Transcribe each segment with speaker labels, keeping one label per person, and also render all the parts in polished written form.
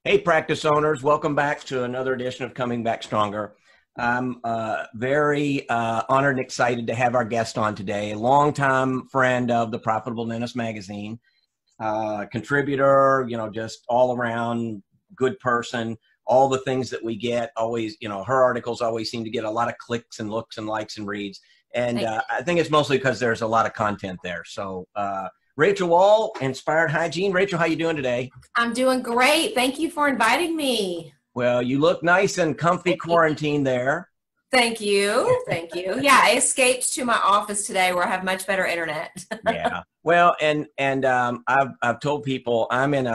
Speaker 1: Hey, practice owners, welcome back to another edition of Coming Back Stronger. I'm very honored and excited to have our guest on today, a longtime friend of the Profitable Dentist magazine, contributor, just all around good person. All the things that we get always, her articles always seem to get a lot of clicks and looks and likes and reads. And I think it's mostly because there's a lot of content there. So Rachel Wall, Inspired Hygiene. Rachel, how you doing today?
Speaker 2: I'm doing great. Thank you for inviting me.
Speaker 1: Well, you look nice and comfy quarantine there.
Speaker 2: Thank you. Thank you. Yeah, I escaped to my office today where I have much better internet.
Speaker 1: Yeah. Well, and I've told people I'm in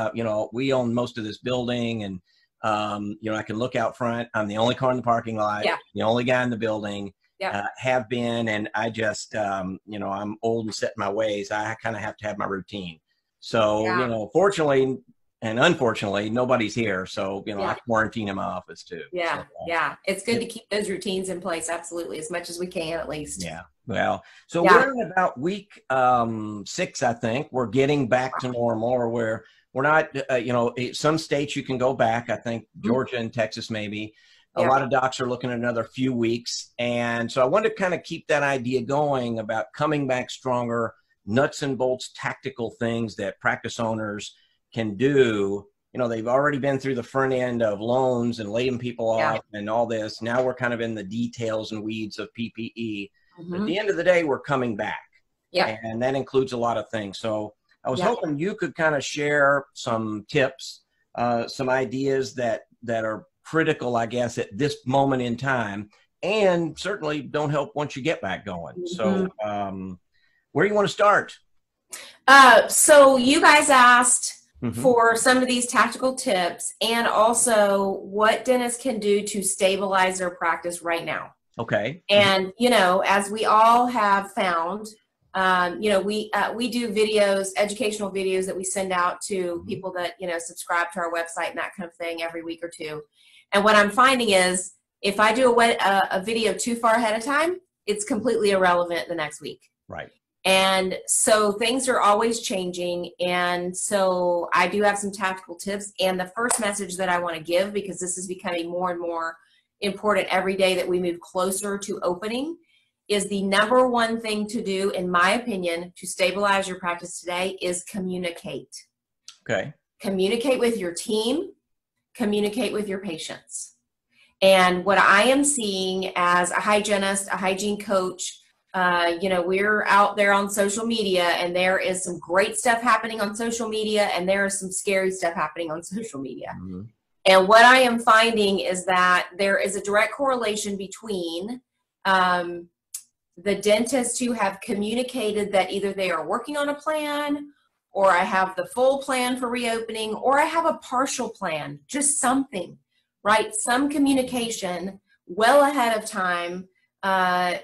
Speaker 1: we own most of this building, and I can look out front. I'm the only car in the parking lot.
Speaker 2: Yeah.
Speaker 1: The only guy in the building.
Speaker 2: Yeah.
Speaker 1: Have been, and I just I'm old and set in my ways. I kind of have to have my routine. So
Speaker 2: Yeah.
Speaker 1: fortunately and unfortunately, nobody's here. So
Speaker 2: Yeah.
Speaker 1: I quarantine in my office too.
Speaker 2: Yeah.
Speaker 1: So,
Speaker 2: Yeah. It's good to keep those routines in place. Absolutely. As much as we can, at least.
Speaker 1: yeah. Well, so
Speaker 2: Yeah.
Speaker 1: we're in about week 6, I think. We're getting back to normal, or where we're not, some states you can go back. I think Georgia and Texas, maybe. A
Speaker 2: Yeah.
Speaker 1: lot of docs are looking at another few weeks. And so I wanted to kind of keep that idea going about coming back stronger, nuts and bolts, tactical things that practice owners can do. They've already been through the front end of loans and laying people off and all this. Now we're kind of in the details and weeds of PPE. But at the end of the day, we're coming back.
Speaker 2: Yeah.
Speaker 1: And that includes a lot of things. So I was
Speaker 2: Yeah.
Speaker 1: hoping you could kind of share some tips, some ideas that are critical, I guess, at this moment in time, and certainly don't help once you get back going. So where do you want to start?
Speaker 2: So you guys asked
Speaker 1: Mm-hmm.
Speaker 2: for some of these tactical tips, and also what dentists can do to stabilize their practice right now.
Speaker 1: Okay.
Speaker 2: And, as we all have found, we do videos, educational videos that we send out to people that, subscribe to our website and that kind of thing every week or two. And what I'm finding is if I do a video too far ahead of time, it's completely irrelevant the next week.
Speaker 1: Right.
Speaker 2: And so things are always changing. And so I do have some tactical tips. And the first message that I want to give, because this is becoming more and more important every day that we move closer to opening, is the number one thing to do, in my opinion, to stabilize your practice today is communicate.
Speaker 1: Okay.
Speaker 2: Communicate with your team, communicate with your patients. And what I am seeing as a hygienist, a hygiene coach, we're out there on social media, and there is some great stuff happening on social media, and there is some scary stuff happening on social media.
Speaker 1: Mm-hmm.
Speaker 2: And what I am finding is that there is a direct correlation between the dentists who have communicated that either they are working on a plan, or I have the full plan for reopening, or I have a partial plan, just something, right? Some communication well ahead of time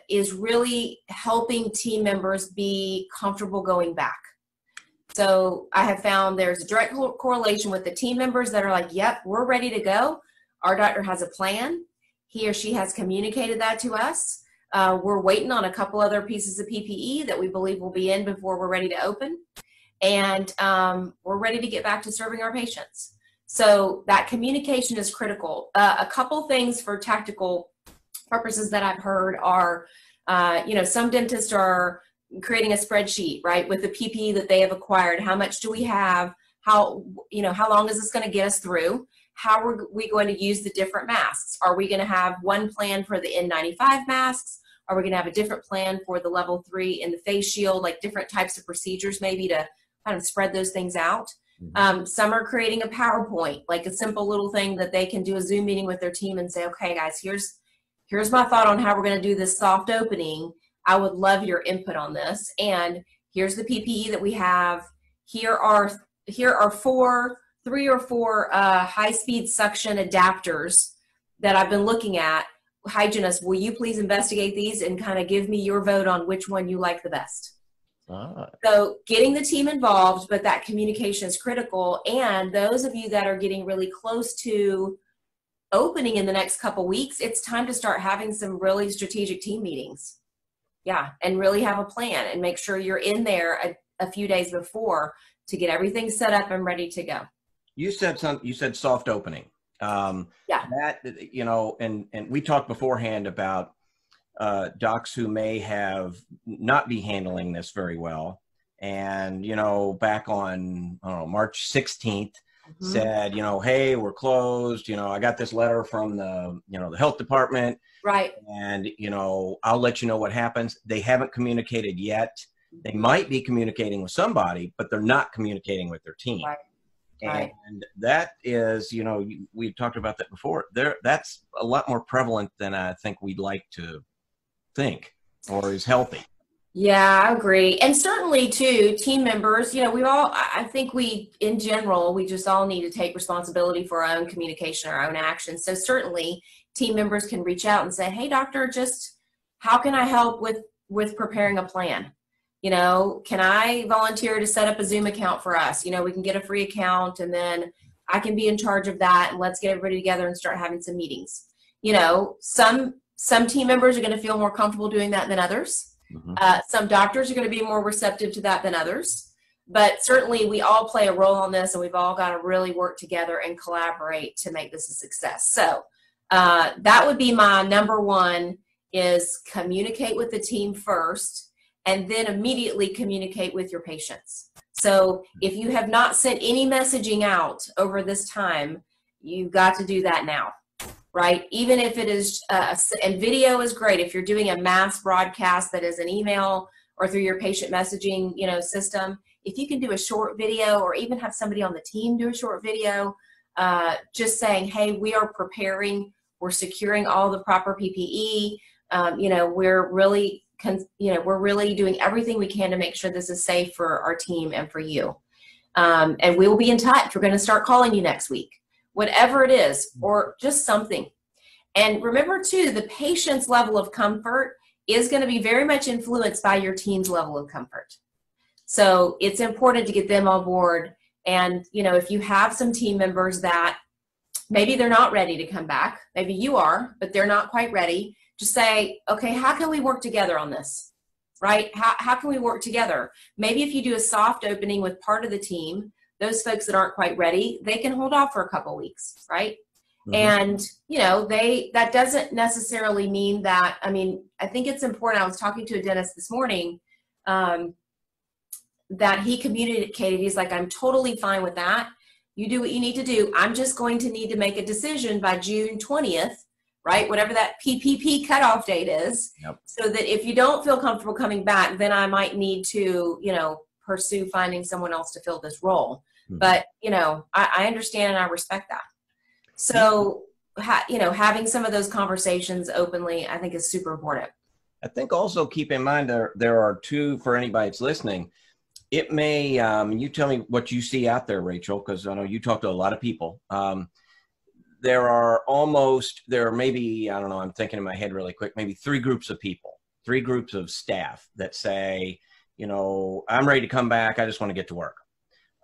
Speaker 2: is really helping team members be comfortable going back. So I have found there's a direct correlation with the team members that are like, yep, we're ready to go. Our doctor has a plan. He or she has communicated that to us. We're waiting on a couple other pieces of PPE that we believe will be in before we're ready to open. And we're ready to get back to serving our patients. So that communication is critical. A couple things for tactical purposes that I've heard are, some dentists are creating a spreadsheet, right, with the PPE that they have acquired. How much do we have? How long is this going to get us through? How are we going to use the different masks? Are we going to have one plan for the N95 masks? Are we going to have a different plan for the level 3 in the face shield, like different types of procedures maybe to kind of spread those things out? Some are creating a PowerPoint, like a simple little thing that they can do a Zoom meeting with their team and say, okay, guys, here's my thought on how we're going to do this soft opening. I would love your input on this. And here's the PPE that we have. Here are 3 or 4 high-speed suction adapters that I've been looking at. Hygienists, will you please investigate these and kind of give me your vote on which one you like the best? So getting the team involved, but that communication is critical. And those of you that are getting really close to opening in the next couple weeks, it's time to start having some really strategic team meetings. Yeah, and really have a plan and make sure you're in there a few days before to get everything set up and ready to go.
Speaker 1: You said you said soft opening.
Speaker 2: Yeah.
Speaker 1: That, you know, and we talked beforehand about docs who may have not be handling this very well. And, you know, back on, I don't know, March 16th, said, you know, hey, we're closed. You know, I got this letter from the, you know, the health department.
Speaker 2: Right.
Speaker 1: And, you know, I'll let you know what happens. They haven't communicated yet. They might be communicating with somebody, but they're not communicating with their team.
Speaker 2: Right. Right.
Speaker 1: And that is, you know, we talked about that before. That's a lot more prevalent than I think we'd like to think, or is healthy.
Speaker 2: Yeah, I agree. And certainly too, team members, you know, I think in general, we just all need to take responsibility for our own communication, our own actions. So certainly team members can reach out and say, hey, doctor, just how can I help with preparing a plan? You know, can I volunteer to set up a Zoom account for us? You know, we can get a free account and then I can be in charge of that, and let's get everybody together and start having some meetings. You know, some team members are going to feel more comfortable doing that than others. Some doctors are going to be more receptive to that than others. But certainly we all play a role on this, and we've all got to really work together and collaborate to make this a success. So that would be my number one, is communicate with the team first, and then immediately communicate with your patients. So if you have not sent any messaging out over this time, you've got to do that now. Right? Even if it is, and video is great. If you're doing a mass broadcast that is an email or through your patient messaging, you know, system, if you can do a short video, or even have somebody on the team do a short video, just saying, hey, we are preparing, we're securing all the proper PPE. You know, we're really doing everything we can to make sure this is safe for our team and for you. And we will be in touch. We're going to start calling you next week. Whatever it is, or just something. And remember too, the patient's level of comfort is going to be very much influenced by your team's level of comfort. So it's important to get them on board. And, you know, if you have some team members that maybe they're not ready to come back, maybe you are, but they're not quite ready, just say, okay, how can we work together on this? Right? How can we work together? Maybe if you do a soft opening with part of the team, those folks that aren't quite ready, they can hold off for a couple weeks, right? And, you know, that doesn't necessarily mean that, I mean, I think it's important. I was talking to a dentist this morning that he communicated, he's like, I'm totally fine with that. You do what you need to do. I'm just going to need to make a decision by June 20th, right? Whatever that PPP cutoff date is. Yep. So that if you don't feel comfortable coming back, then I might need to, you know, pursue finding someone else to fill this role. But, you know, I understand and I respect that. So, you know, having some of those conversations openly, I think is super important.
Speaker 1: I think also keep in mind there are two, for anybody that's listening, it may, you tell me what you see out there, Rachel, because I know you talk to a lot of people. There are maybe, I don't know, I'm thinking in my head really quick, maybe three groups of people, three groups of staff that say, you know, I'm ready to come back. I just want to get to work.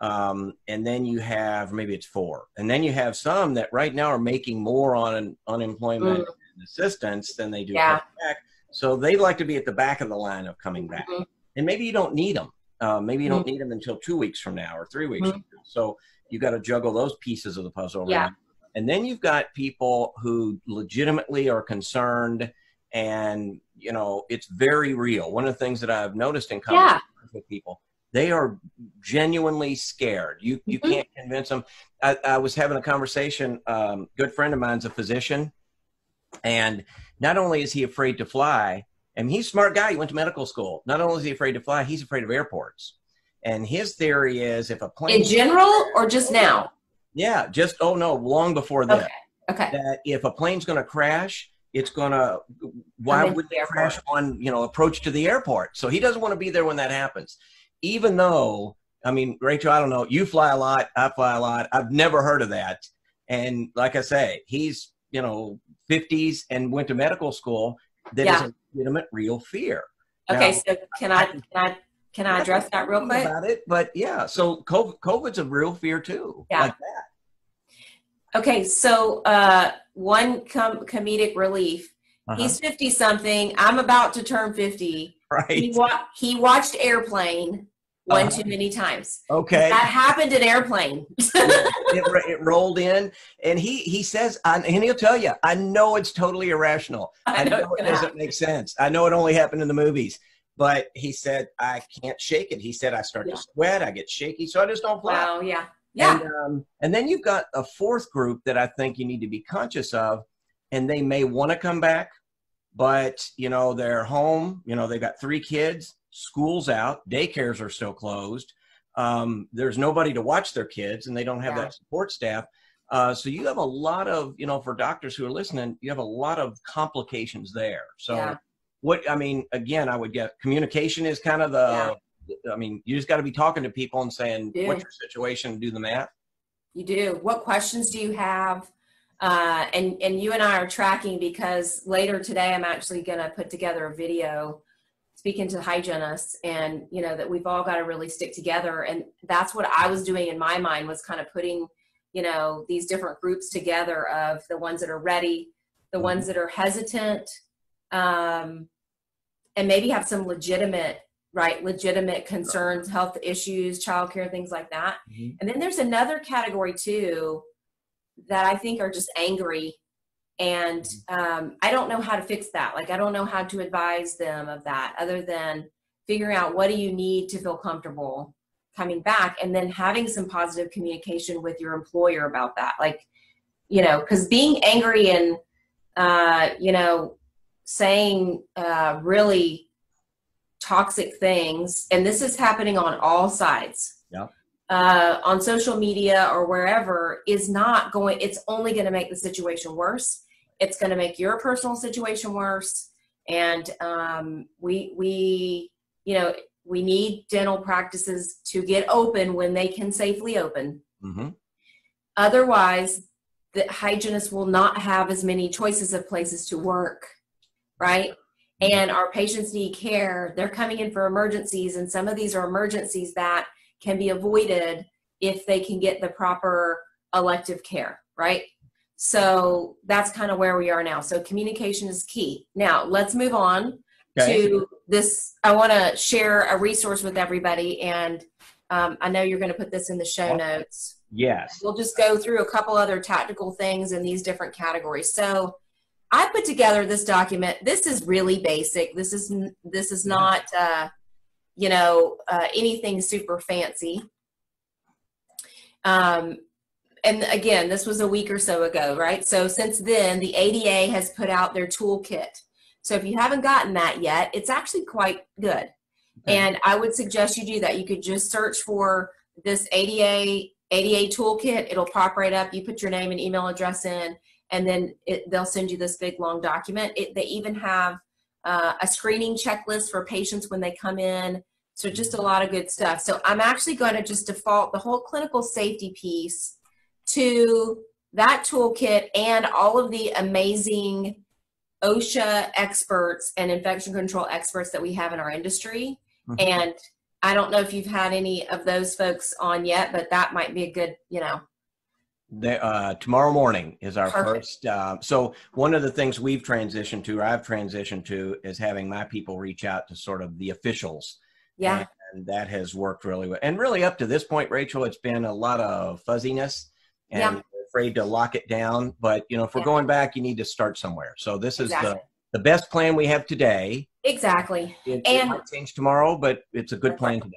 Speaker 1: And then you have, maybe it's four. And then you have some that right now are making more on unemployment and assistance than they do coming back. So they like to be at the back of the line of coming back. And maybe you don't need them. Maybe you don't need them until 2 weeks from now or 3 weeks from now. So you got to juggle those pieces of the puzzle. Right? And then you've got people who legitimately are concerned, and, you know, it's very real. One of the things that I've noticed in conversations with people, they are genuinely scared. You can't convince them. I was having a conversation, good friend of mine's a physician, and not only is he afraid to fly, and he's a smart guy, he went to medical school. Not only is he afraid to fly, he's afraid of airports. And his theory is if a plane—
Speaker 2: In general or just now?
Speaker 1: Yeah, just, long before that.
Speaker 2: Okay.
Speaker 1: That if a plane's going to crash, it's going to, why would they crash on, you know, approach to the airport? So he doesn't want to be there when that happens. Even though, I mean, Rachel, I don't know, you fly a lot, I fly a lot. I've never heard of that. And like I say, he's, you know, 50s and went to medical school. That is a legitimate, real fear.
Speaker 2: Okay, now, so can I address that real quick?
Speaker 1: About it, but yeah, so COVID's a real fear too.
Speaker 2: Yeah.
Speaker 1: Like that.
Speaker 2: Okay, so one comedic relief. He's 50-something. I'm about to turn 50.
Speaker 1: Right.
Speaker 2: He watched Airplane. one too many times.
Speaker 1: Okay.
Speaker 2: That happened in airplane.
Speaker 1: It rolled in, and he says, and he'll tell you, I know it's totally irrational. I know it doesn't make sense. I know it only happened in the movies. But he said, I can't shake it. He said, I start to sweat, I get shaky, so I just don't fly.
Speaker 2: Wow, yeah. Yeah.
Speaker 1: And then you've got a fourth group that I think you need to be conscious of, and they may want to come back, but, they're home, they've got 3 kids, school's out, daycares are still closed. There's nobody to watch their kids, and they don't have that support staff. So you have a lot of, for doctors who are listening, you have a lot of complications there. So again, I would get communication is kind of you just got to be talking to people and saying, what's your situation, do the math.
Speaker 2: You do. What questions do you have? And you and I are tracking, because later today, I'm actually going to put together a video speaking to hygienists, and, that we've all got to really stick together. And that's what I was doing in my mind, was kind of putting, these different groups together of the ones that are ready, the ones that are hesitant, and maybe have some legitimate concerns, health issues, childcare, things like that. And then there's another category too that I think are just angry. And I don't know how to fix that. Like, I don't know how to advise them of that, other than figuring out what do you need to feel comfortable coming back, and then having some positive communication with your employer about that. Like, because being angry and, saying really toxic things, and this is happening on all sides, on social media or wherever, is not going, it's only going to make the situation worse. It's going to make your personal situation worse. And we need dental practices to get open when they can safely open. Otherwise, the hygienists will not have as many choices of places to work, right? And our patients need care. They're coming in for emergencies, and some of these are emergencies that can be avoided if they can get the proper elective care, right? So that's kind of where we are now. So communication is key. Now, let's move on to this. I want to share a resource with everybody, and I know you're going to put this in the show notes.
Speaker 1: Yes.
Speaker 2: We'll just go through a couple other tactical things in these different categories. So I put together this document. This is really basic. This is not, anything super fancy. And again, this was a week or so ago, right? So since then, the ADA has put out their toolkit. So if you haven't gotten that yet, it's actually quite good. And I would suggest you do that. You could just search for this ADA toolkit. It'll pop right up. You put your name and email address in, and then they'll send you this big long document. They even have a screening checklist for patients when they come in. So just a lot of good stuff. So I'm actually going to just default the whole clinical safety piece to that toolkit and all of the amazing OSHA experts and infection control experts that we have in our industry. And I don't know if you've had any of those folks on yet, but that might be a good,
Speaker 1: Tomorrow morning is our first. So one of the things I've transitioned to, is having my people reach out to sort of the officials.
Speaker 2: Yeah.
Speaker 1: And that has worked really well. And really up to this point, Rachel, it's been a lot of fuzziness and afraid to lock it down. But, if we're going back, you need to start somewhere. So this is the best plan we have today.
Speaker 2: Exactly.
Speaker 1: It might change tomorrow, but it's a good plan today.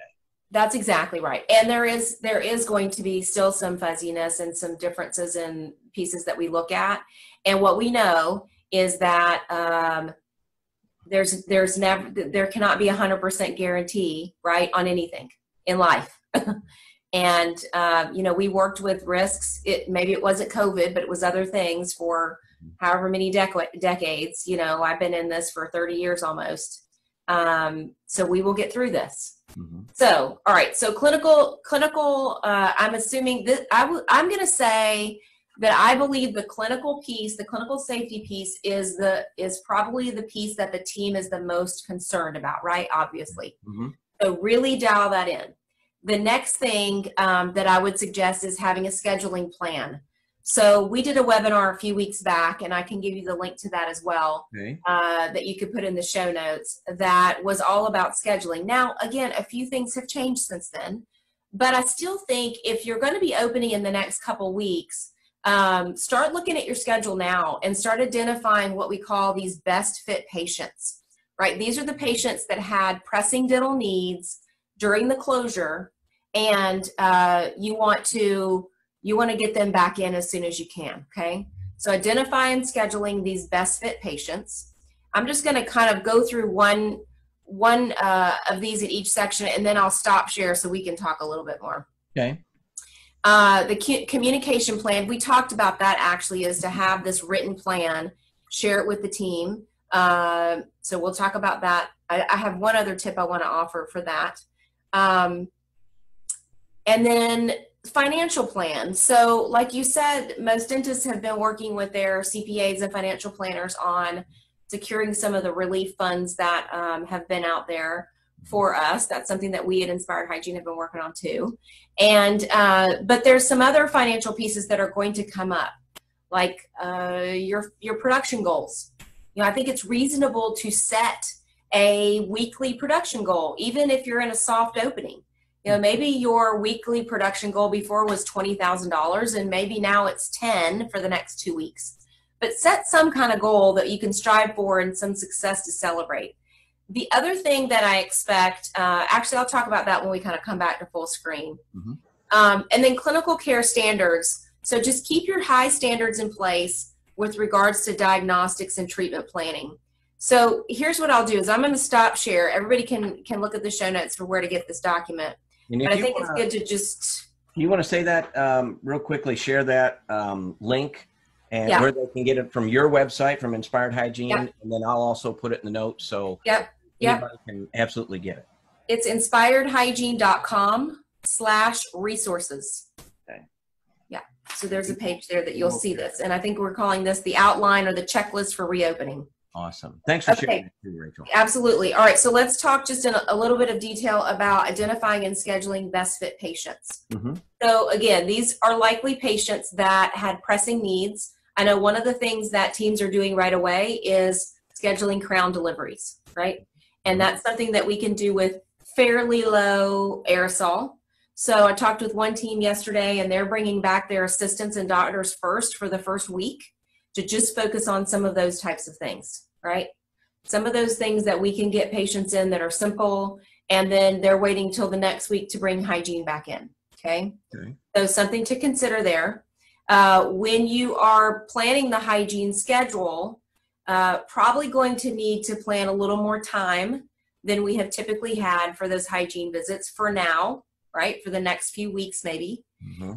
Speaker 2: That's exactly right. And there is going to be still some fuzziness and some differences in pieces that we look at. And what we know is that there cannot be 100% guarantee, right, on anything in life. And we worked with risks. Maybe it wasn't COVID, but it was other things for however many decades. I've been in this for 30 years almost. So we will get through this. So, all right. So clinical, I'm assuming that I'm going to say that I believe the clinical piece, the clinical safety piece is probably the piece that the team is the most concerned about, right? Obviously. So really dial that in. The next thing that I would suggest is having a scheduling plan. So we did a webinar a few weeks back, and I can give you the link to that as well,
Speaker 1: Okay.
Speaker 2: that you could put in the show notes, that was all about scheduling. Now, again, a few things have changed since then, but I still think if you're going to be opening in the next couple weeks, start looking at your schedule now and start identifying what we call these best fit patients, right? These are the patients that had pressing dental needs during the closure, and you want to get them back in as soon as you can, okay? So identify and scheduling these best fit patients. I'm just going to kind of go through one of these in each section, and then I'll stop share so we can talk a little bit more.
Speaker 1: Okay.
Speaker 2: The communication plan, we talked about that actually, is to have this written plan, share it with the team. So we'll talk about that. I have one other tip I want to offer for that. And then financial plan. So like you said, most dentists have been working with their CPAs and financial planners on securing some of the relief funds that have been out there for us. That's something that we at Inspired Hygiene have been working on too. And but there's some other financial pieces that are going to come up, like your production goals. You know, I think it's reasonable to set a weekly production goal, even if you're in a soft opening. You know, maybe your weekly production goal before was $20,000, and maybe now it's 10 for the next 2 weeks. But set some kind of goal that you can strive for and some success to celebrate. The other thing that I expect, actually I'll talk about that when we kind of come back to full screen. Mm-hmm. And then clinical care standards. So just keep your high standards in place with regards to diagnostics and treatment planning. So here's what I'll do is I'm going to stop share. Everybody can look at the show notes for where to get this document. But I think it's good to just...
Speaker 1: You want to say that real quickly, share that link and where they can get it from your website, from Inspired Hygiene, and then I'll also put it in the notes so anybody can absolutely get it.
Speaker 2: It's inspiredhygiene.com/resources.
Speaker 1: Okay.
Speaker 2: Yeah, so there's a page there that you'll see this, and I think we're calling this the outline or the checklist for reopening.
Speaker 1: Awesome. Thanks for sharing that too, Rachel.
Speaker 2: Absolutely. All right, so let's talk just in a little bit of detail about identifying and scheduling best fit patients. Mm-hmm. So again, these are likely patients that had pressing needs. I know one of the things that teams are doing right away is scheduling crown deliveries, right? And that's something that we can do with fairly low aerosol. So I talked with one team yesterday, and they're bringing back their assistants and doctors first for the first week to just focus on some of those types of things, right? Some of those things that we can get patients in that are simple, and then they're waiting till the next week to bring hygiene back in, okay? So something to consider there. When you are planning the hygiene schedule, probably going to need to plan a little more time than we have typically had for those hygiene visits for now, right? For the next few weeks maybe. Mm-hmm.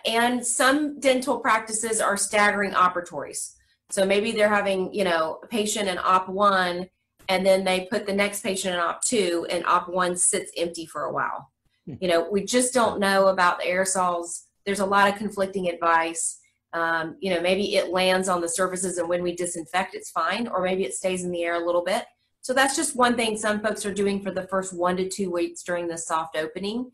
Speaker 2: And some dental practices are staggering operatories. So maybe they're having, you know, a patient in Op 1, and then they put the next patient in Op 2, and Op 1 sits empty for a while. You know, we just don't know about the aerosols. There's a lot of conflicting advice. You know, maybe it lands on the surfaces, and when we disinfect, it's fine, or maybe it stays in the air a little bit. So that's just one thing some folks are doing for the first 1 to 2 weeks during the soft opening.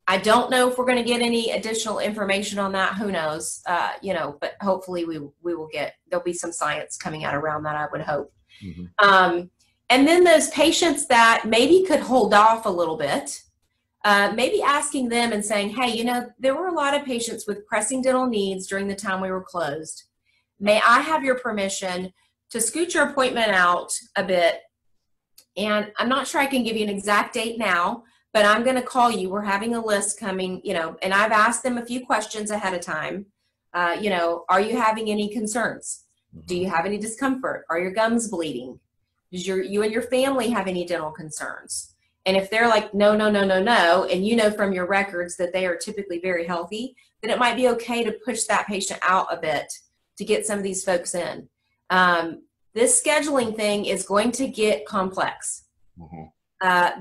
Speaker 2: I don't know if we're going to get any additional information on that. Who knows? You know, but hopefully we will get, there'll be some science coming out around that, I would hope. Mm-hmm. And then those patients that maybe could hold off a little bit, maybe asking them and saying, hey, you know, there were a lot of patients with pressing dental needs during the time we were closed. May I have your permission to scoot your appointment out a bit? And I'm not sure I can give you an exact date now, but I'm going to call you. We're having a list coming, you know, and I've asked them a few questions ahead of time. You know, are you having any concerns? Do you have any discomfort? Are your gums bleeding? Does you and your family have any dental concerns? And if they're like, no, and you know from your records that they are typically very healthy, then it might be okay to push that patient out a bit to get some of these folks in. This scheduling thing is going to get complex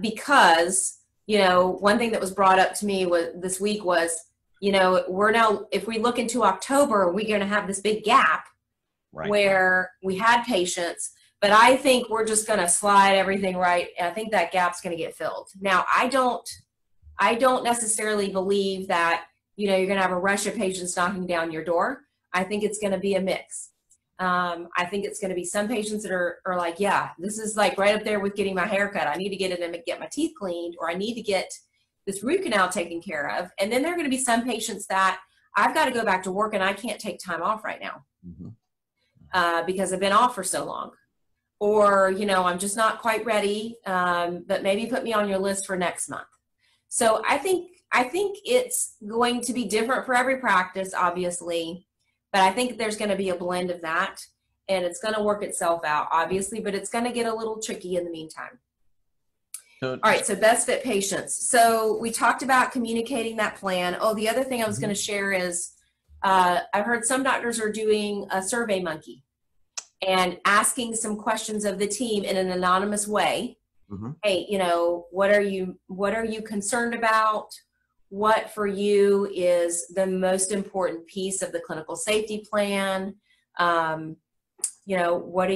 Speaker 2: because, you know, one thing that was brought up to me this week was, you know, we're now, if we look into October, we're going to have this big gap where we had patients, but I think we're just going to slide everything right. And I think that gap's going to get filled. Now, I don't necessarily believe that, you know, you're going to have a rush of patients knocking down your door. I think it's going to be a mix. I think it's going to be some patients that are like, yeah, this is like right up there with getting my hair cut. I need to get it and get my teeth cleaned, or I need to get this root canal taken care of. And then there are going to be some patients that I've got to go back to work and I can't take time off right now because I've been off for so long. Or, you know, I'm just not quite ready, but maybe put me on your list for next month. So I think it's going to be different for every practice, obviously, but I think there's going to be a blend of that, and it's going to work itself out, obviously, but it's going to get a little tricky in the meantime. All right, so best fit patients. So we talked about communicating that plan. Oh, the other thing I was going to share is I've heard some doctors are doing a Survey Monkey and asking some questions of the team in an anonymous way. Hey, you know, what are you concerned about? What for you is the most important piece of the clinical safety plan? You know, what are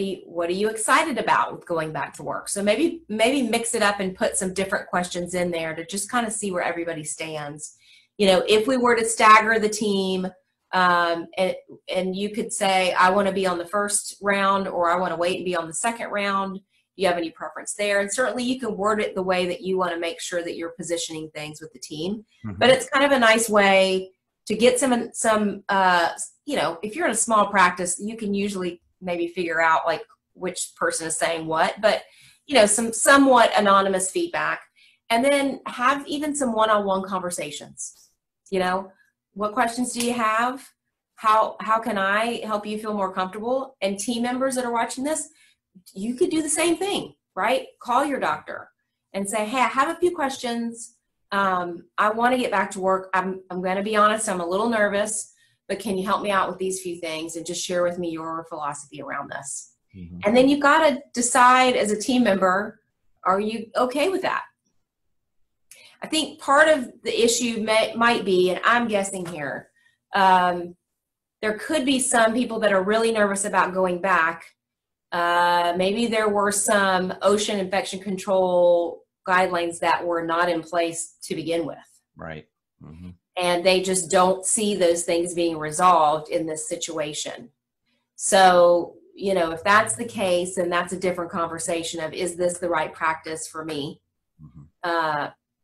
Speaker 2: you excited about with going back to work? So maybe mix it up and put some different questions in there to just kind of see where everybody stands. You know, if we were to stagger the team, and you could say, I want to be on the first round, or I want to wait and be on the second round. Do you have any preference there? And certainly you can word it the way that you want to make sure that you're positioning things with the team. But it's kind of a nice way to get some, you know, if you're in a small practice, you can usually maybe figure out like which person is saying what, but you know, some somewhat anonymous feedback, and then have even some one-on-one conversations. You know, what questions do you have? How can I help you feel more comfortable? And team members that are watching this, you could do the same thing, right? Call your doctor and say, hey, I have a few questions. I want to get back to work. I'm going to be honest, I'm a little nervous, but can you help me out with these few things and just share with me your philosophy around this? And then you've got to decide as a team member, are you okay with that? I think part of the issue might be, and I'm guessing here, there could be some people that are really nervous about going back. Maybe there were some ocean infection control guidelines that were not in place to begin with.
Speaker 1: Right.
Speaker 2: And they just don't see those things being resolved in this situation. So, you know, if that's the case, then that's a different conversation of, is this the right practice for me?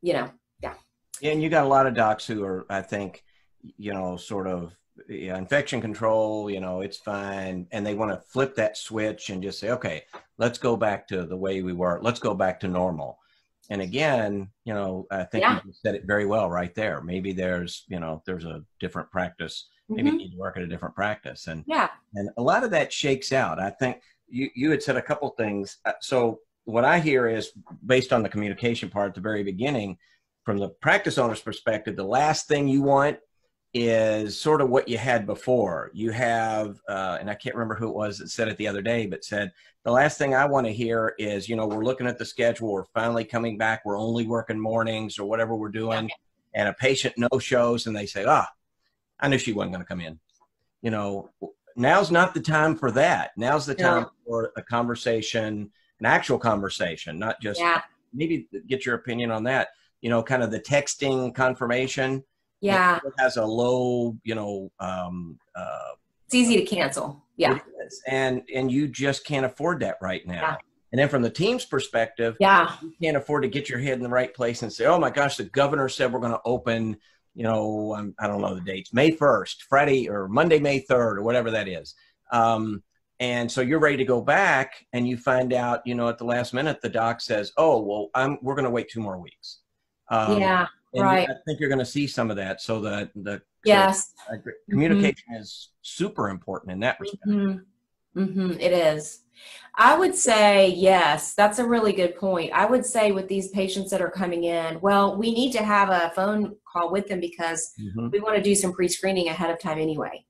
Speaker 2: You know, yeah.
Speaker 1: And you got a lot of docs who are, I think, you know, sort of infection control, you know, it's fine. And they want to flip that switch and just say, okay, let's go back to the way we were. Let's go back to normal. And again, you know, I think you said it very well right there. Maybe there's, you know, there's a different practice. Maybe you need to work at a different practice. And and a lot of that shakes out. I think you had said a couple things. So what I hear is, based on the communication part at the very beginning, from the practice owner's perspective, the last thing you want is sort of what you had before. You have, and I can't remember who it was that said it the other day, but said, the last thing I want to hear is, you know, we're looking at the schedule, we're finally coming back, we're only working mornings or whatever we're doing, and a patient no shows and they say, I knew she wasn't going to come in. You know, now's not the time for that. Now's the time for a conversation, an actual conversation, not just maybe get your opinion on that. You know, kind of the texting confirmation. It has a low, you know,
Speaker 2: it's easy to cancel.
Speaker 1: It is. And you just can't afford that right now. And then from the team's perspective, you can't afford to get your head in the right place and say, oh my gosh, the governor said we're going to open, you know, I don't know the dates, May 1st, Friday or Monday, May 3rd, or whatever that is. And so you're ready to go back and you find out, you know, at the last minute, the doc says, oh, well, we're going to wait 2 more weeks. And I think you're going to see some of that. So the communication is super important in that respect.
Speaker 2: It is. I would say, yes, that's a really good point. I would say with these patients that are coming in, well, we need to have a phone call with them because we want to do some pre-screening ahead of time anyway.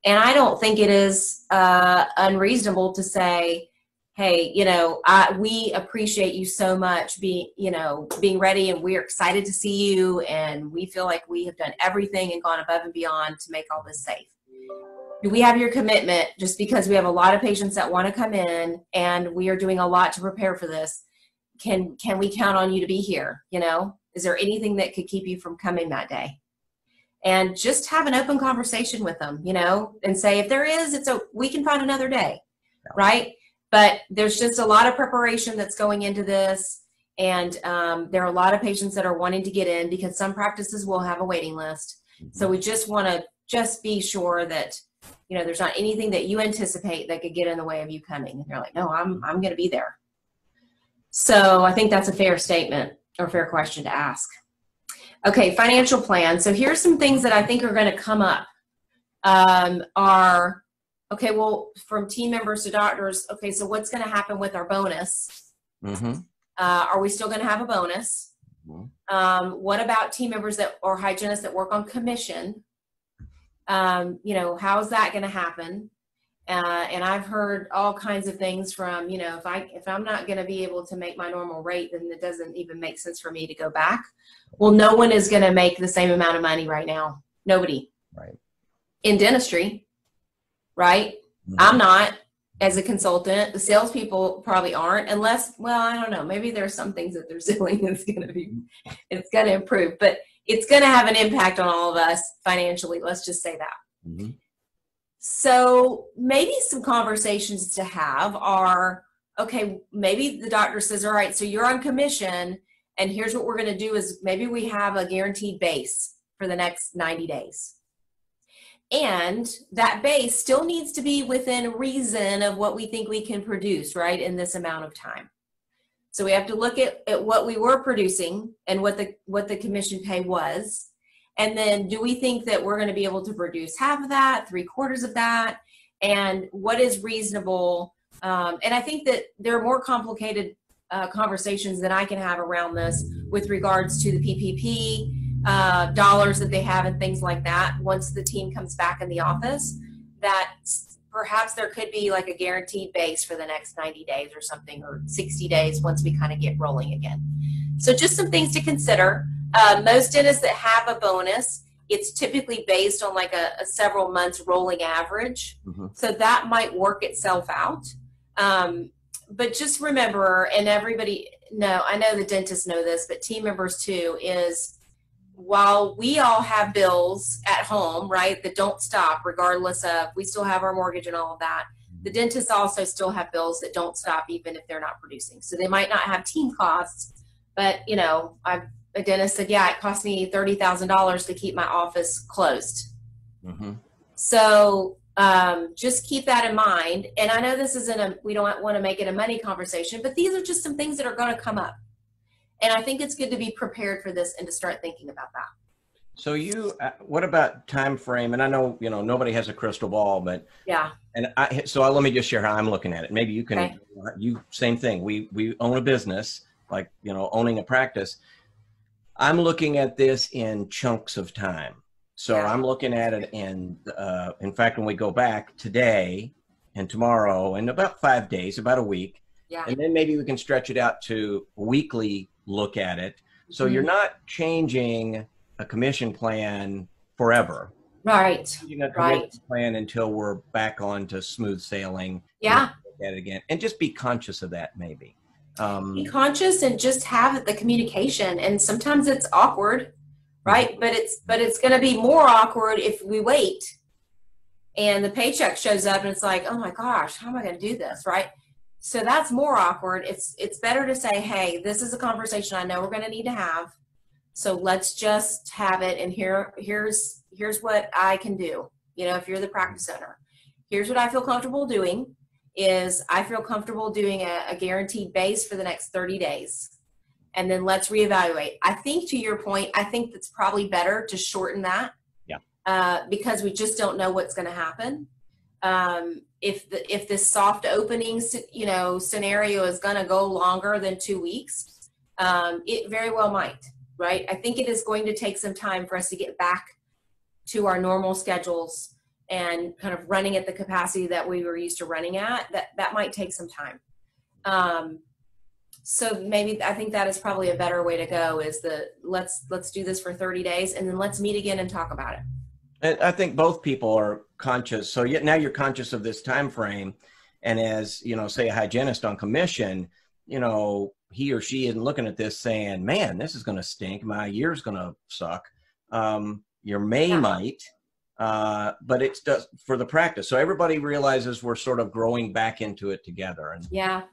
Speaker 2: And I don't think it is unreasonable to say, hey, you know, we appreciate you so much being ready, and we're excited to see you, and we feel like we have done everything and gone above and beyond to make all this safe. Do we have your commitment? Just because we have a lot of patients that want to come in and we are doing a lot to prepare for this, can we count on you to be here? You know, is there anything that could keep you from coming that day? and just have an open conversation with them, you know, and say, if there is, we can find another day, right? But there's just a lot of preparation that's going into this. And there are a lot of patients that are wanting to get in because some practices will have a waiting list. So we just want to just be sure that, you know, there's not anything that you anticipate that could get in the way of you coming. And you're like, no, I'm going to be there. So I think that's a fair statement or fair question to ask. Okay, financial plan. So here's some things that I think are going to come up. Okay, well, from team members to doctors, okay, so what's going to happen with our bonus? Are we still going to have a bonus? What about team members or hygienists that work on commission? You know, how's that going to happen? And I've heard all kinds of things from, you know, if I'm not going to be able to make my normal rate, then it doesn't even make sense for me to go back. Well, no one is going to make the same amount of money right now. Nobody.
Speaker 1: Right.
Speaker 2: In dentistry, right? I'm not as a consultant. The salespeople probably aren't, unless, well, I don't know. Maybe there's some things that they're doing that's going to improve, but it's going to have an impact on all of us financially. Let's just say that. So maybe some conversations to have are, okay, maybe the doctor says, all right, so you're on commission, and here's what we're going to do is maybe we have a guaranteed base for the next 90 days. And that base still needs to be within reason of what we think we can produce, right, in this amount of time. So we have to look at what we were producing and what the commission pay was. And then do we think that we're going to be able to produce half of that, 3/4 of that? And what is reasonable? And I think that there are more complicated conversations that I can have around this with regards to the PPP dollars that they have and things like that once the team comes back in the office, that perhaps there could be like a guaranteed base for the next 90 days or something, or 60 days once we kind of get rolling again. So just some things to consider. Most dentists that have a bonus, it's typically based on like a several months rolling average. So that might work itself out. But just remember, and everybody, I know the dentists know this, but team members too, is while we all have bills at home, right, that don't stop regardless of, we still have our mortgage and all of that, the dentists also still have bills that don't stop even if they're not producing. So they might not have team costs, but, you know, a dentist said, yeah, it cost me $30,000 to keep my office closed. So just keep that in mind. And I know this isn't we don't want to make it a money conversation, but these are just some things that are going to come up. And I think it's good to be prepared for this and to start thinking about that.
Speaker 1: So what about time frame? And I know, you know, nobody has a crystal ball, but
Speaker 2: yeah.
Speaker 1: And let me just share how I'm looking at it. Maybe you can, okay. Same thing. We own a business, like, you know, owning a practice. I'm looking at this in chunks of time. So I'm looking at it in fact, when we go back today and tomorrow and about 5 days, about a week, and then maybe we can stretch it out to weekly look at it. So you're not changing a commission plan forever.
Speaker 2: Right.
Speaker 1: Changing a commission plan until we're back on to smooth sailing.
Speaker 2: Yeah.
Speaker 1: Look at it again. And just be conscious of that, maybe.
Speaker 2: Be conscious and just have the communication. And sometimes it's awkward, right? But it's going to be more awkward if we wait and the paycheck shows up and it's like, oh my gosh, how am I going to do this, right? So that's more awkward. It's better to say, hey, this is a conversation I know we're going to need to have. So let's just have it. And here's what I can do. You know, if you're the practice owner, here's what I feel comfortable doing. Is I feel comfortable doing a guaranteed base for the next 30 days. And then let's reevaluate. I think to your point, I think it's probably better to shorten that. Because we just don't know what's going to happen. If this soft opening, you know, scenario is going to go longer than 2 weeks, it very well might, right? I think it is going to take some time for us to get back to our normal schedules and kind of running at the capacity that we were used to running at. That might take some time. So maybe I think that is probably a better way to go, is let's do this for 30 days and then let's meet again and talk about it.
Speaker 1: And I think both people are conscious. So now you're conscious of this time frame. And as, you know, say a hygienist on commission, you know, he or she isn't looking at this saying, man, this is going to stink. My year's going to suck. Your may
Speaker 2: Yeah.
Speaker 1: might, but it's just for the practice. So everybody realizes we're sort of growing back into it together.
Speaker 2: Yeah.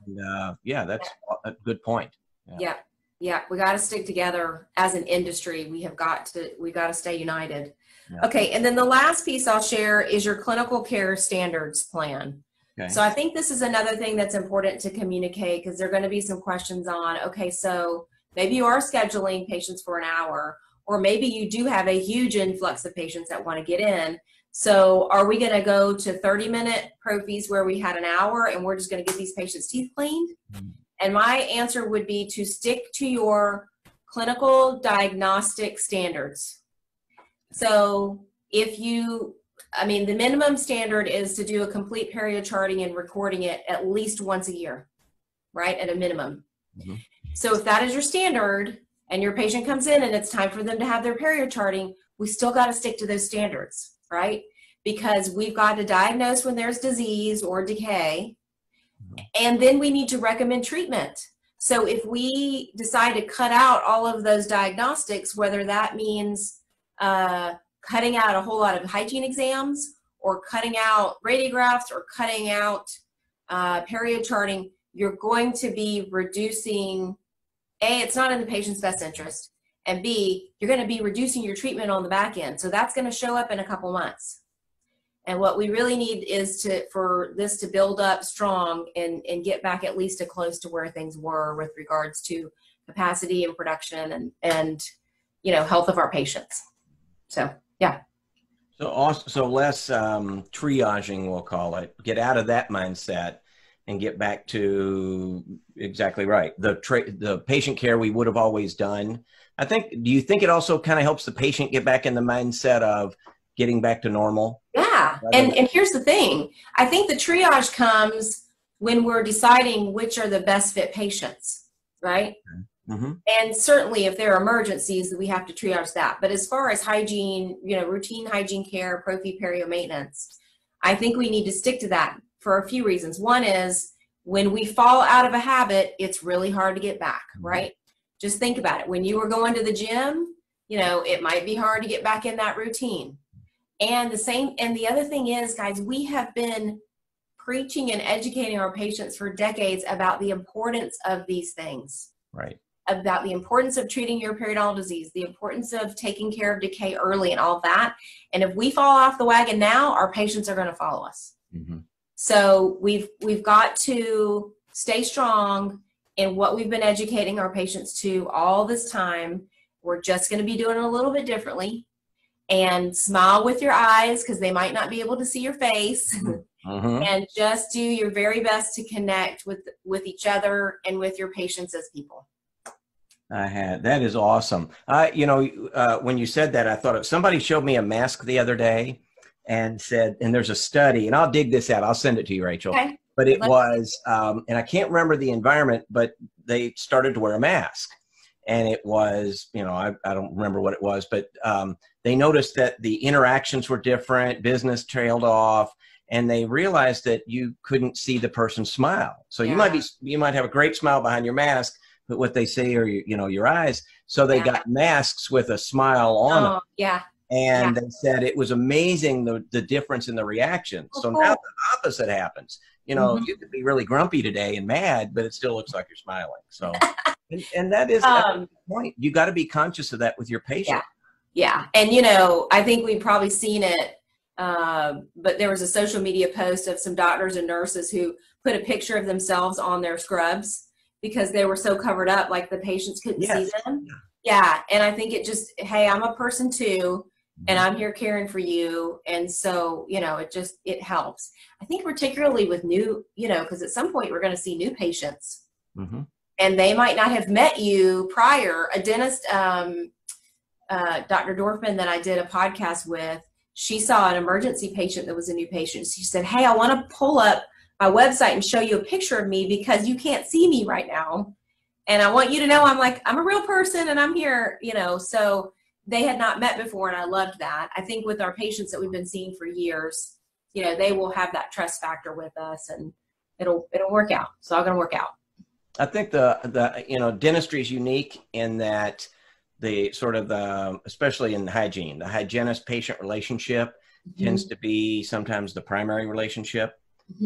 Speaker 1: Yeah, that's a good point. Yeah.
Speaker 2: Yeah. Yeah. We got to stick together as an industry. We got to stay united.
Speaker 1: Yeah.
Speaker 2: Okay. And then the last piece I'll share is your clinical care standards plan.
Speaker 1: Okay.
Speaker 2: So I think this is another thing that's important to communicate, because there are going to be some questions on, okay, so maybe you are scheduling patients for an hour, or maybe you do have a huge influx of patients that want to get in. So are we going to go to 30-minute profies where we had an hour and we're just going to get these patients' teeth cleaned? Mm-hmm. And my answer would be to stick to your clinical diagnostic standards. So the minimum standard is to do a complete perio charting and recording it at least once a year, right? At a minimum. Mm-hmm. So if that is your standard and your patient comes in and it's time for them to have their perio charting, we still got to stick to those standards, right? Because we've got to diagnose when there's disease or decay, and then we need to recommend treatment. So if we decide to cut out all of those diagnostics, whether that means cutting out a whole lot of hygiene exams, or cutting out radiographs, or cutting out perio charting, you're going to be reducing, A, it's not in the patient's best interest, and B, you're going to be reducing your treatment on the back end. So that's going to show up in a couple months. And what we really need is for this to build up strong and get back at least as close to where things were with regards to capacity and production and health of our patients. So, yeah.
Speaker 1: So less triaging, we'll call it. Get out of that mindset and get back to exactly right. The patient care we would have always done. Do you think it also kind of helps the patient get back in the mindset of getting back to normal?
Speaker 2: Yeah. And here's the thing. I think the triage comes when we're deciding which are the best fit patients, right? Mm-hmm. And certainly if there are emergencies, we have to triage that. But as far as hygiene, routine hygiene care, prophy, perio maintenance, I think we need to stick to that for a few reasons. One is when we fall out of a habit, it's really hard to get back, right? Just think about it. When you were going to the gym, it might be hard to get back in that routine. And the other thing is, guys, we have been preaching and educating our patients for decades about the importance of these things.
Speaker 1: Right.
Speaker 2: About the importance of treating your periodontal disease, the importance of taking care of decay early and all that. And if we fall off the wagon now, our patients are going to follow us. Mm-hmm. So we've got to stay strong in what we've been educating our patients to all this time. We're just going to be doing it a little bit differently. And smile with your eyes, because they might not be able to see your face. Mm-hmm. And just do your very best to connect with each other and with your patients as people.
Speaker 1: That is awesome. When you said that, I thought of somebody showed me a mask the other day and said, and there's a study, and I'll dig this out. I'll send it to you, Rachel. Okay. But it was, and I can't remember the environment, but they started to wear a mask. And it was, I don't remember what it was, but they noticed that the interactions were different, business trailed off, and they realized that you couldn't see the person smile. So you might have a great smile behind your mask, but what they say are, your eyes. So they got masks with a smile on them.
Speaker 2: Yeah.
Speaker 1: And they said it was amazing the difference in the reaction. So now the opposite happens. Mm-hmm. You could be really grumpy today and mad, but it still looks like you're smiling. So, and that is the point. You got to be conscious of that with your patient.
Speaker 2: Yeah. And, I think we've probably seen it, but there was a social media post of some doctors and nurses who put a picture of themselves on their scrubs because they were so covered up, like the patients couldn't see them. Yeah. And I think hey, I'm a person too, and I'm here caring for you. And so, it helps. I think particularly with new, because at some point we're going to see new patients. Mm-hmm. And they might not have met you prior. A dentist, Dr. Dorfman, that I did a podcast with, she saw an emergency patient that was a new patient. She said, hey, I want to pull up my website and show you a picture of me because you can't see me right now. And I want you to know I'm a real person and I'm here, so they had not met before, and I loved that. I think with our patients that we've been seeing for years, they will have that trust factor with us, and it'll work out. It's all going to work out.
Speaker 1: I think the dentistry is unique in that the sort of the, especially in hygiene, the hygienist-patient relationship tends to be sometimes the primary relationship,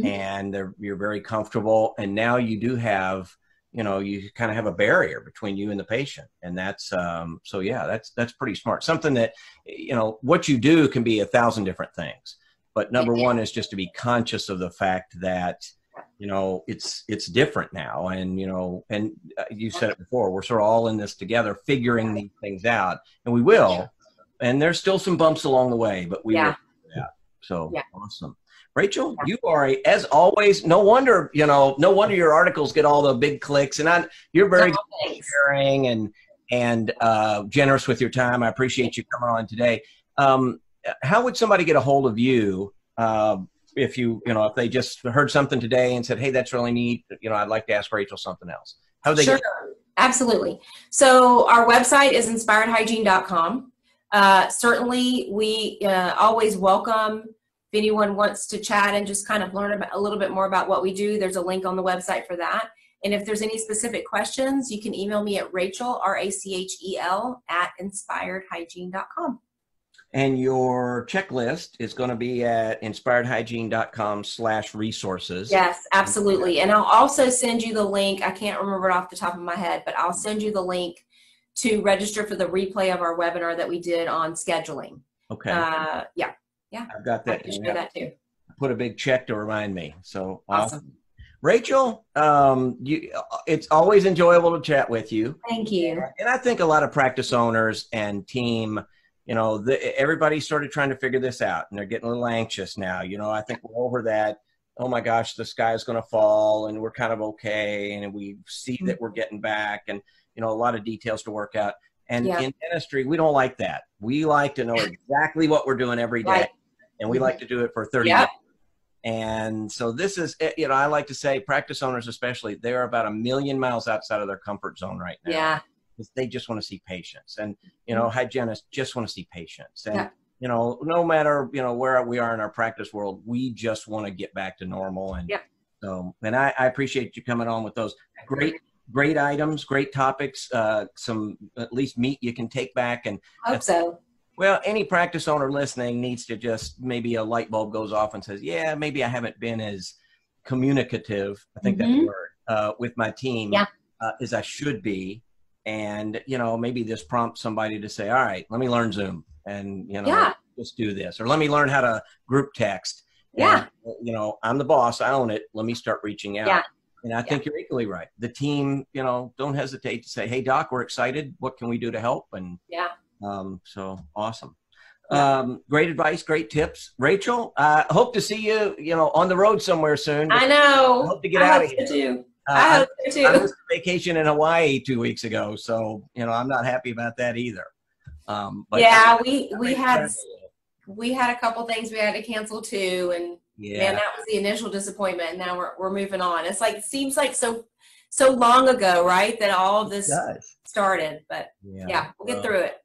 Speaker 1: and you're very comfortable. And now you do have, you know, you kind of have a barrier between you and the patient. And that's, so yeah, that's pretty smart. Something that, you know, what you do can be 1,000 different things. But number one is just to be conscious of the fact that, you know, it's different now. And, you know, and you said it before, we're sort of all in this together, figuring these things out, and we will. And there's still some bumps along the way, but we will. So awesome. Rachel, you are, as always, no wonder your articles get all the big clicks, and you're very good at sharing and generous with your time. I appreciate you coming on today. How would somebody get a hold of you if if they just heard something today and said, hey, that's really neat, you know, I'd like to ask Rachel something else? How would they get?
Speaker 2: Absolutely. So our website is inspiredhygiene.com. Certainly, we always welcome if anyone wants to chat and just kind of learn a little bit more about what we do. There's a link on the website for that. And if there's any specific questions, you can email me at Rachel, RACHEL, @inspiredhygiene.com.
Speaker 1: And your checklist is going to be at inspiredhygiene.com/resources.
Speaker 2: Yes, absolutely. And I'll also send you the link. I can't remember it off the top of my head, but I'll send you the link to register for the replay of our webinar that we did on scheduling.
Speaker 1: Okay.
Speaker 2: Yeah.
Speaker 1: I've got that.
Speaker 2: I can share that too.
Speaker 1: Put a big check to remind me. So awesome. Rachel, it's always enjoyable to chat with you.
Speaker 2: Thank you.
Speaker 1: And I think a lot of practice owners and team, you know, everybody started trying to figure this out, and they're getting a little anxious now. You know, I think we're over that. Oh my gosh, the sky is going to fall, and we're kind of okay, and we see that we're getting back, and you know, a lot of details to work out. And in dentistry, we don't like that. We like to know exactly what we're doing every day, and we like to do it for 30 days. And so this is, you know, I like to say practice owners especially, they're about 1 million miles outside of their comfort zone right now.
Speaker 2: Yeah.
Speaker 1: They just want to see patients, and, you know, hygienists just want to see patients. And, you know, no matter, you know, where we are in our practice world, we just want to get back to normal. And so, and I appreciate you coming on with those great items, great topics, some at least meat you can take back. And
Speaker 2: I hope so.
Speaker 1: Well, any practice owner listening needs to just, maybe a light bulb goes off and says, yeah, maybe I haven't been as communicative, I think that's the word, with my team as I should be. And, you know, maybe this prompts somebody to say, all right, let me learn Zoom, and, you know, just do this, or let me learn how to group text. And, you know, I'm the boss, I own it. Let me start reaching out. And I think you're equally right. The team, you know, don't hesitate to say, hey, Doc, we're excited. What can we do to help? And so awesome. Great advice, great tips. Rachel, I hope to see you, you know, on the road somewhere soon.
Speaker 2: I know.
Speaker 1: I hope to get out of here.
Speaker 2: Too. I hope so too.
Speaker 1: I was on vacation in Hawaii 2 weeks ago, so, you know, I'm not happy about that either. But
Speaker 2: yeah, we had a couple things we had to cancel too, and man, that was the initial disappointment. And now we're moving on. It's like, it seems like so long ago, right, that all of this started. But yeah, we'll get through it.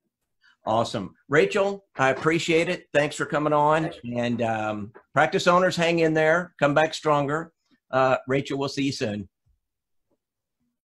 Speaker 1: Awesome. Rachel, I appreciate it. Thanks for coming on. And practice owners, hang in there. Come back stronger. Rachel, we'll see you soon.